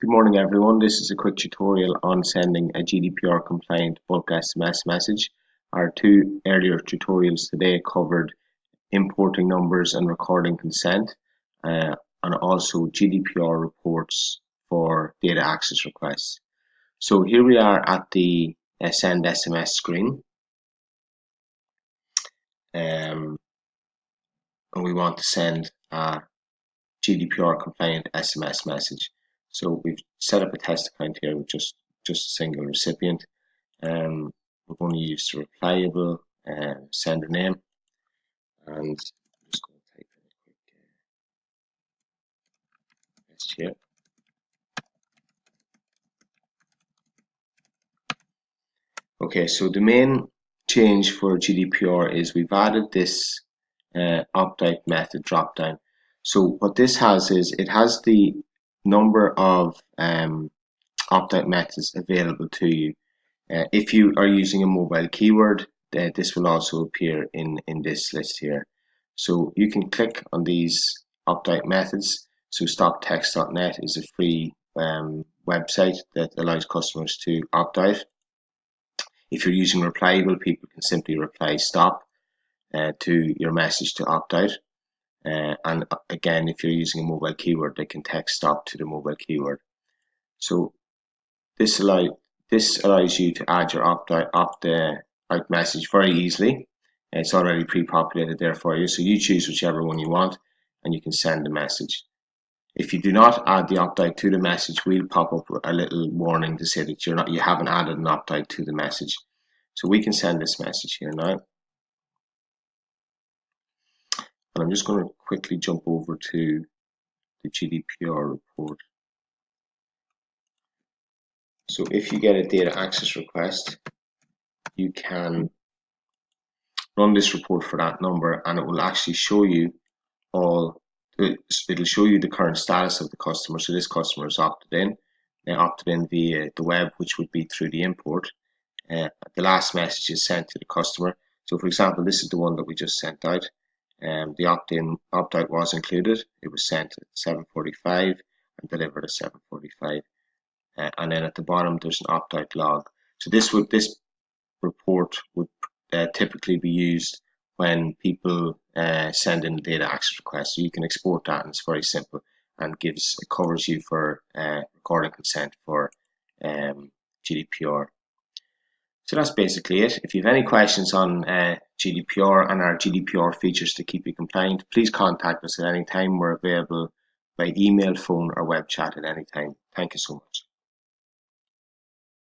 Good morning everyone, this is a quick tutorial on sending a GDPR compliant bulk SMS message. Our two earlier tutorials today covered importing numbers and recording consent and also GDPR reports for data access requests. So here we are at the send SMS screen and we want to send a GDPR compliant SMS message. So we've set up a test account here with just a single recipient. We're going to use the replyable sender name, and I'm just going to type in a quick test here. Okay, so the main change for GDPR is we've added this opt-out method drop-down. So what this has is it has the number of opt-out methods available to you. If you are using a mobile keyword, this will also appear in this list here. So you can click on these opt-out methods. So stoptext.net is a free website that allows customers to opt out. If you're using replyable, people can simply reply stop to your message to opt out. And again, if you're using a mobile keyword, they can text stop to the mobile keyword. So this allows you to add your opt-out message very easily. It's already pre-populated there for you, so you choose whichever one you want and you can send the message. If you do not add the opt-out to the message, we'll pop up a little warning to say that you haven't added an opt-out to the message. So we can send this message here now. And I'm just going to quickly jump over to the GDPR report. So if you get a data access request, you can run this report for that number and it will actually show you it'll show you the current status of the customer. So this customer is opted in. They opted in via the web, which would be through the import. The last message is sent to the customer. So for example, this is the one that we just sent out. The opt-out was included. It was sent at 7:45 and delivered at 7:45. And then at the bottom there's an opt-out log. So this report would typically be used when people send in data access requests. So you can export that, and it's very simple and it covers you for recording consent for GDPR. So that's basically it. If you have any questions on GDPR and our GDPR features to keep you compliant, please contact us at any time. We're available by email, phone, or web chat at any time. Thank you so much.